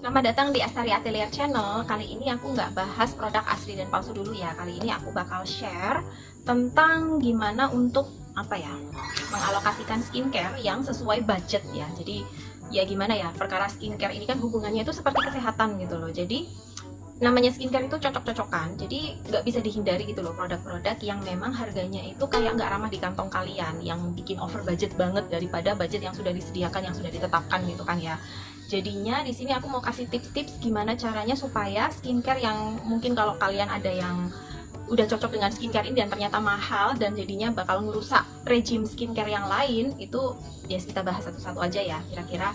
Selamat datang di Astari Atelier Channel. Kali ini aku nggak bahas produk asli dan palsu dulu ya. Kali ini aku bakal share tentang gimana untuk mengalokasikan skincare yang sesuai budget ya. Jadi ya gimana ya, perkara skincare ini kan hubungannya itu seperti kesehatan gitu loh. Jadi namanya skincare itu cocok-cocokan, jadi nggak bisa dihindari gitu loh produk-produk yang memang harganya itu kayak nggak ramah di kantong kalian, yang bikin over budget banget daripada budget yang sudah disediakan, yang sudah ditetapkan gitu kan ya. Jadinya di sini aku mau kasih tips-tips gimana caranya supaya skincare yang mungkin kalau kalian ada yang udah cocok dengan skincare ini dan ternyata mahal dan jadinya bakal ngerusak rejim skincare yang lain, itu ya kita bahas satu-satu aja ya. Kira-kira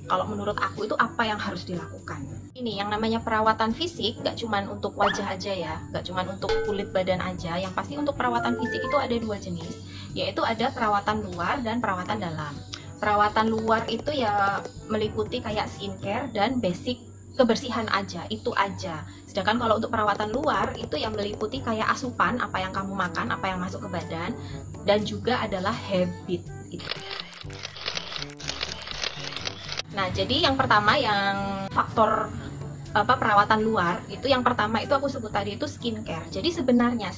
kalau menurut aku itu apa yang harus dilakukan. Ini yang namanya perawatan fisik gak cuman untuk wajah aja ya, gak cuman untuk kulit badan aja. Yang pasti untuk perawatan fisik itu ada dua jenis, yaitu ada perawatan luar dan perawatan dalam. Perawatan luar itu ya meliputi kayak skincare dan basic kebersihan aja, itu aja. Sedangkan kalau untuk perawatan luar itu yang meliputi kayak asupan, apa yang kamu makan, apa yang masuk ke badan, dan juga adalah habit itu. Nah, jadi yang pertama yang faktor perawatan luar itu, yang pertama itu aku sebut tadi itu skincare. Jadi sebenarnya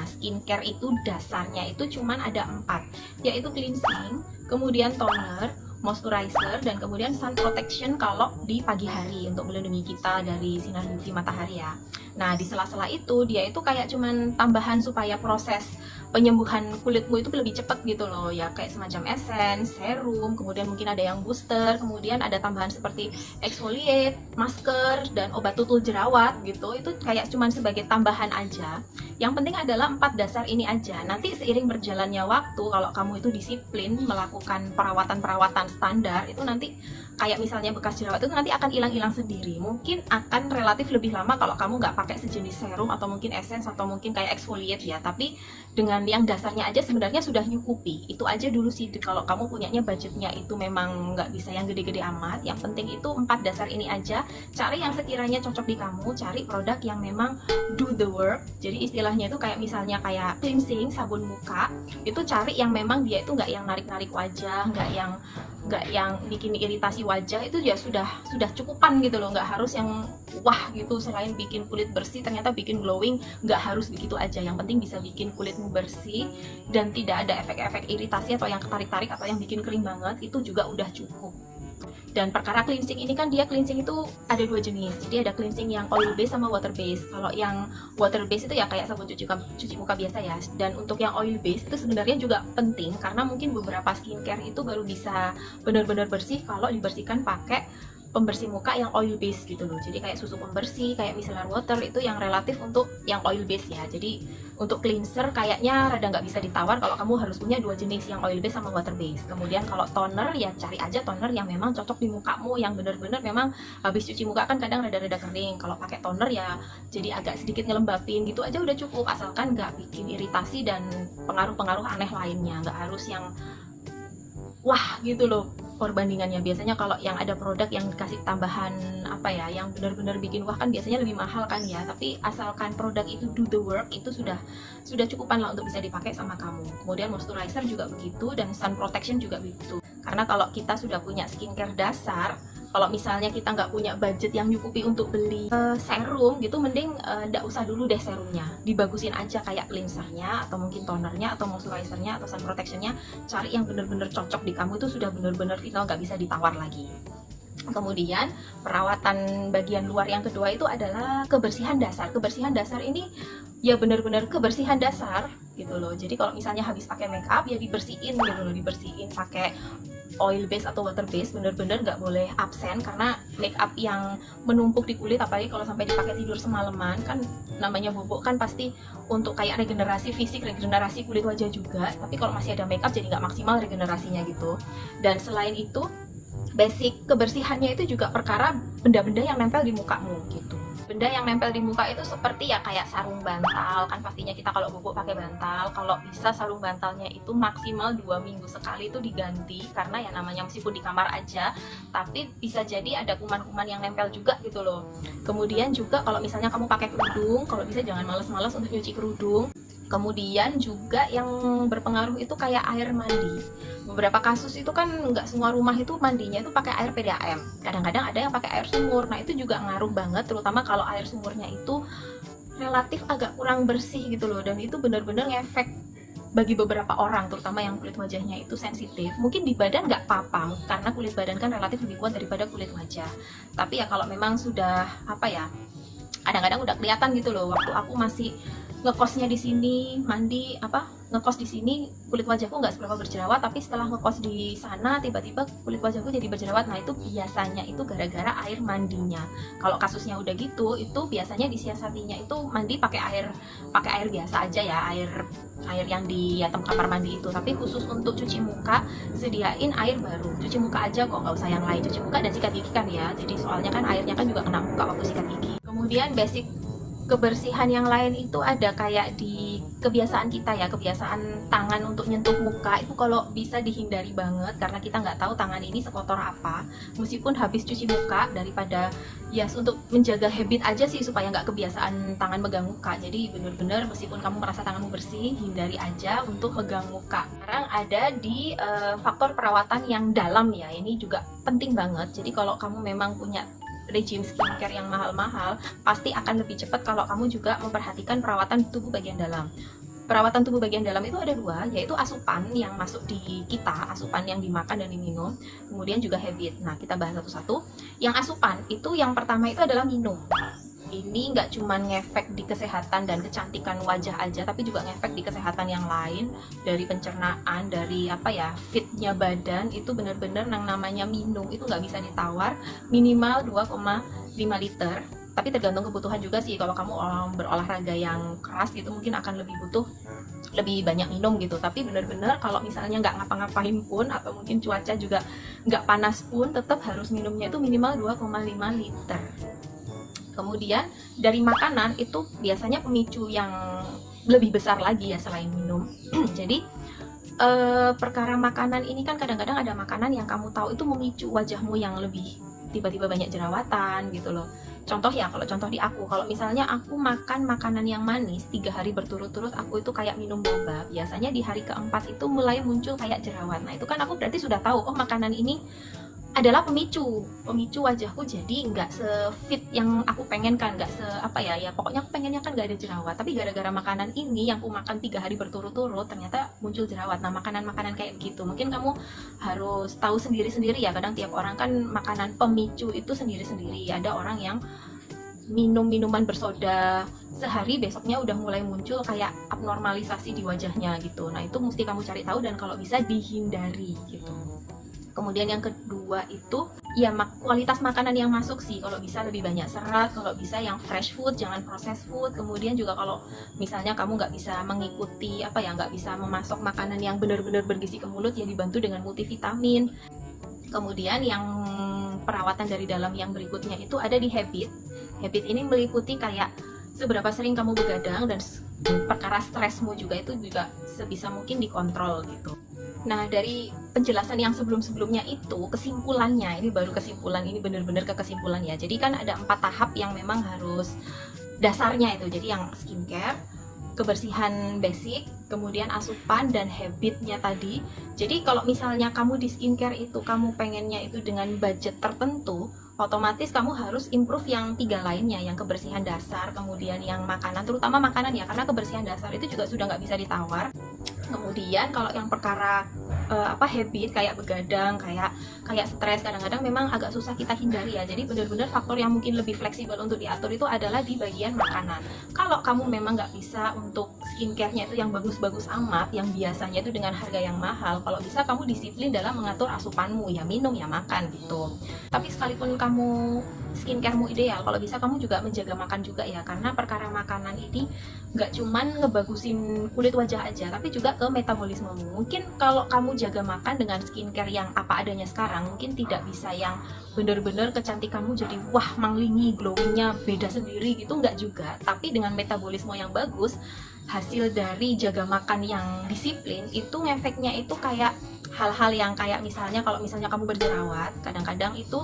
skincare itu dasarnya itu cuman ada 4, yaitu cleansing, kemudian toner, moisturizer, dan kemudian sun protection kalau di pagi hari untuk melindungi kita dari sinar UV matahari ya. Nah, di sela-sela itu dia itu kayak cuman tambahan supaya proses penyembuhan kulitmu itu lebih cepat gitu loh ya, kayak semacam essence, serum, kemudian mungkin ada yang booster, kemudian ada tambahan seperti exfoliate, masker, dan obat tutul jerawat gitu. Itu kayak cuman sebagai tambahan aja. Yang penting adalah 4 dasar ini aja. Nanti seiring berjalannya waktu, kalau kamu itu disiplin melakukan perawatan-perawatan standar, itu nanti kayak misalnya bekas jerawat itu nanti akan hilang-hilang sendiri. Mungkin akan relatif lebih lama kalau kamu nggak pakai sejenis serum atau mungkin essence atau mungkin kayak exfoliate ya. Tapi dengan yang dasarnya aja sebenarnya sudah nyukupi. Itu aja dulu sih kalau kamu punyanya budgetnya itu memang nggak bisa yang gede-gede amat. Yang penting itu 4 dasar ini aja. Cari yang sekiranya cocok di kamu. Cari produk yang memang do the work. Jadi istilahnya itu kayak misalnya kayak cleansing, sabun muka. Itu cari yang memang dia itu nggak yang narik-narik wajah, nggak yang bikin iritasi wajah. Itu ya sudah cukupan gitu loh, nggak harus yang wah gitu. Selain bikin kulit bersih ternyata bikin glowing, nggak harus begitu aja. Yang penting bisa bikin kulitmu bersih dan tidak ada efek-efek iritasi atau yang ketarik-tarik atau yang bikin kering banget, itu juga udah cukup. Dan perkara cleansing ini kan dia cleansing itu ada 2 jenis. Jadi ada cleansing yang oil base sama water base. Kalau yang water base itu ya kayak sabun cuci muka biasa ya. Dan untuk yang oil base itu sebenarnya juga penting karena mungkin beberapa skincare itu baru bisa benar-benar bersih kalau dibersihkan pakai pembersih muka yang oil base gitu loh. Jadi kayak susu pembersih, kayak micellar water, itu yang relatif untuk yang oil base ya. Jadi untuk cleanser kayaknya rada nggak bisa ditawar kalau kamu harus punya 2 jenis, yang oil base sama water base. Kemudian kalau toner ya cari aja toner yang memang cocok di mukamu, yang bener-bener memang habis cuci muka kan kadang rada-rada kering. Kalau pakai toner ya jadi agak sedikit ngelembapin gitu aja udah cukup, asalkan nggak bikin iritasi dan pengaruh-pengaruh aneh lainnya. Nggak harus yang wah gitu loh perbandingannya. Biasanya kalau yang ada produk yang dikasih tambahan yang benar-benar bikin wah kan biasanya lebih mahal kan ya. Tapi asalkan produk itu do the work, itu sudah cukupan lah untuk bisa dipakai sama kamu. Kemudian moisturizer juga begitu, dan sun protection juga begitu. Karena kalau kita sudah punya skincare dasar, kalau misalnya kita nggak punya budget yang nyukupi untuk beli serum gitu, mending nggak usah dulu deh serumnya, dibagusin aja kayak cleansernya atau mungkin tonernya atau moisturizernya atau sun protectionnya. Cari yang bener-bener cocok di kamu, itu sudah bener-bener final, nggak bisa ditawar lagi. Kemudian perawatan bagian luar yang kedua itu adalah kebersihan dasar. Kebersihan dasar ini ya benar-benar kebersihan dasar gitu loh. Jadi kalau misalnya habis pakai make up ya dibersihin gitu loh, dibersihin pakai oil base atau water base, bener-bener nggak boleh absen. Karena make up yang menumpuk di kulit, apalagi kalau sampai dipakai tidur semalaman, kan namanya bubuk kan pasti untuk kayak regenerasi fisik, regenerasi kulit wajah juga. Tapi kalau masih ada make up jadi nggak maksimal regenerasinya gitu. Dan selain itu basic kebersihannya itu juga perkara benda-benda yang nempel di mukamu gitu. Benda yang nempel di muka itu seperti ya kayak sarung bantal, kan pastinya kita kalau bubuk pakai bantal. Kalau bisa sarung bantalnya itu maksimal 2 minggu sekali itu diganti, karena ya namanya meskipun di kamar aja, tapi bisa jadi ada kuman-kuman yang nempel juga gitu loh. Kemudian juga kalau misalnya kamu pakai kerudung, kalau bisa jangan males-males untuk nyuci kerudung. Kemudian juga yang berpengaruh itu kayak air mandi. Beberapa kasus itu kan nggak semua rumah itu mandinya itu pakai air PDAM. Kadang-kadang ada yang pakai air sumur. Nah itu juga ngaruh banget, terutama kalau air sumurnya itu relatif agak kurang bersih gitu loh. Dan itu benar-benar ngefek bagi beberapa orang, terutama yang kulit wajahnya itu sensitif. Mungkin di badan nggak apa-apa, karena kulit badan kan relatif lebih kuat daripada kulit wajah. Tapi ya kalau memang sudah apa ya, kadang-kadang udah kelihatan gitu loh. Waktu aku masih ngekosnya di sini, mandi ngekos di sini, kulit wajahku nggak seberapa berjerawat, tapi setelah ngekos di sana tiba-tiba kulit wajahku jadi berjerawat. Nah itu biasanya itu gara-gara air mandinya. Kalau kasusnya udah gitu, itu biasanya disiasatinya itu mandi pakai air biasa aja ya, air yang di kamar mandi itu. Tapi khusus untuk cuci muka sediain air baru, cuci muka aja kok, nggak usah yang lain, cuci muka dan sikat gigi kan ya. Jadi soalnya kan airnya kan juga kena muka waktu sikat gigi. Kemudian basic kebersihan yang lain itu ada kayak di kebiasaan kita ya, kebiasaan tangan untuk nyentuh muka itu kalau bisa dihindari banget, karena kita nggak tahu tangan ini sekotor apa. Meskipun habis cuci muka, daripada untuk menjaga habit aja sih supaya nggak kebiasaan tangan megang muka. Jadi bener-bener meskipun kamu merasa tanganmu bersih, hindari aja untuk megang muka. Sekarang ada di faktor perawatan yang dalam ya, ini juga penting banget. Jadi kalau kamu memang punya regime skincare yang mahal-mahal, pasti akan lebih cepat kalau kamu juga memperhatikan perawatan tubuh bagian dalam. Perawatan tubuh bagian dalam itu ada dua, yaitu asupan yang masuk di kita, asupan yang dimakan dan diminum, kemudian juga habit. Nah kita bahas satu-satu. Yang asupan itu yang pertama itu adalah minum. Ini nggak cuma ngefek di kesehatan dan kecantikan wajah aja, tapi juga ngefek di kesehatan yang lain, dari pencernaan, dari fitnya badan. Itu benar-benar yang namanya minum itu nggak bisa ditawar, minimal 2,5 liter. Tapi tergantung kebutuhan juga sih. Kalau kamu berolahraga yang keras gitu mungkin akan lebih banyak minum gitu. Tapi benar-benar kalau misalnya nggak ngapa-ngapain pun, atau mungkin cuaca juga nggak panas pun, tetap harus minumnya itu minimal 2,5 liter. Kemudian dari makanan itu biasanya pemicu yang lebih besar lagi ya selain minum. Jadi perkara makanan ini kan kadang-kadang ada makanan yang kamu tahu itu memicu wajahmu yang lebih tiba-tiba banyak jerawatan gitu loh. Contoh ya, kalau contoh di aku, kalau misalnya aku makan makanan yang manis 3 hari berturut-turut, aku itu kayak minum boba. Biasanya di hari keempat itu mulai muncul kayak jerawat. Nah itu kan aku berarti sudah tahu, oh makanan ini adalah pemicu wajahku jadi nggak se-fit yang aku pengenkan, nggak pokoknya aku pengennya kan nggak ada jerawat, tapi gara-gara makanan ini yang aku makan 3 hari berturut-turut ternyata muncul jerawat. Nah makanan-makanan kayak gitu mungkin kamu harus tahu sendiri-sendiri ya, kadang tiap orang kan makanan pemicu itu sendiri-sendiri. Ada orang yang minum minuman bersoda sehari, besoknya udah mulai muncul kayak abnormalisasi di wajahnya gitu. Nah itu mesti kamu cari tahu dan kalau bisa dihindari gitu. Kemudian yang kedua itu ya kualitas makanan yang masuk sih, kalau bisa lebih banyak serat, kalau bisa yang fresh food, jangan processed food. Kemudian juga kalau misalnya kamu nggak bisa mengikuti nggak bisa memasok makanan yang benar-benar bergizi ke mulut, ya dibantu dengan multivitamin. Kemudian yang perawatan dari dalam yang berikutnya itu ada di habit. Habit ini meliputi kayak seberapa sering kamu begadang, dan perkara stresmu juga itu juga sebisa mungkin dikontrol gitu. Nah dari penjelasan yang sebelum-sebelumnya itu kesimpulannya, ini baru kesimpulan, ini benar-benar ke kesimpulan ya. Jadi kan ada 4 tahap yang memang harus dasarnya itu. Jadi yang skincare, kebersihan basic, kemudian asupan, dan habitnya tadi. Jadi kalau misalnya kamu di skincare itu kamu pengennya itu dengan budget tertentu, otomatis kamu harus improve yang 3 lainnya, yang kebersihan dasar, kemudian yang makanan, terutama makanan ya, karena kebersihan dasar itu juga sudah nggak bisa ditawar. Kemudian kalau yang perkara habit kayak begadang, kayak stres, kadang-kadang memang agak susah kita hindari ya. Jadi benar-benar faktor yang mungkin lebih fleksibel untuk diatur itu adalah di bagian makanan. Kalau kamu memang nggak bisa untuk skincare-nya itu yang bagus-bagus amat, yang biasanya itu dengan harga yang mahal, kalau bisa kamu disiplin dalam mengatur asupanmu, ya minum ya makan gitu. Tapi sekalipun kamu skincare-mu ideal, kalau bisa kamu juga menjaga makan juga ya, karena perkara makanan ini nggak cuman ngebagusin kulit wajah aja, tapi juga ke metabolismemu. Mungkin kalau kamu jaga makan dengan skincare yang apa adanya sekarang, mungkin tidak bisa yang bener-bener kecantikanmu jadi wah manglingi, glowingnya beda sendiri gitu, nggak juga. Tapi dengan metabolisme yang bagus, hasil dari jaga makan yang disiplin itu ngefeknya itu kayak hal-hal yang kayak misalnya kalau misalnya kamu berjerawat, kadang-kadang itu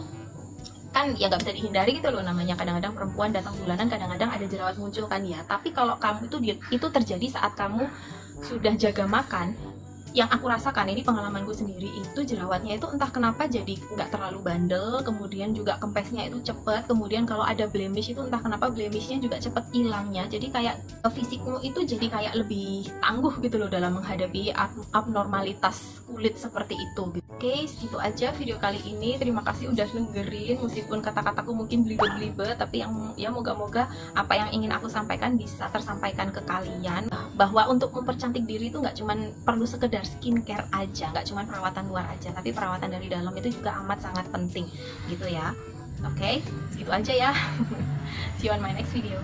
kan ya nggak bisa dihindari gitu loh, namanya kadang-kadang perempuan datang bulanan, kadang-kadang ada jerawat muncul kan ya. Tapi kalau kamu itu terjadi saat kamu sudah jaga makan, yang aku rasakan, ini pengalamanku sendiri, itu jerawatnya itu entah kenapa jadi nggak terlalu bandel, kemudian juga kempesnya itu cepet, kemudian kalau ada blemish itu entah kenapa blemishnya juga cepet hilangnya. Jadi kayak fisikmu itu jadi kayak lebih tangguh gitu loh dalam menghadapi abnormalitas kulit seperti itu gitu. Oke, itu aja video kali ini. Terima kasih udah dengerin, meskipun kata-kataku mungkin belibet-belibet, tapi yang ya moga-moga apa yang ingin aku sampaikan bisa tersampaikan ke kalian, bahwa untuk mempercantik diri itu nggak cuman perlu sekedar skincare aja, nggak cuman perawatan luar aja, tapi perawatan dari dalam itu juga amat sangat penting gitu ya. Oke, segitu aja ya. See you on my next video.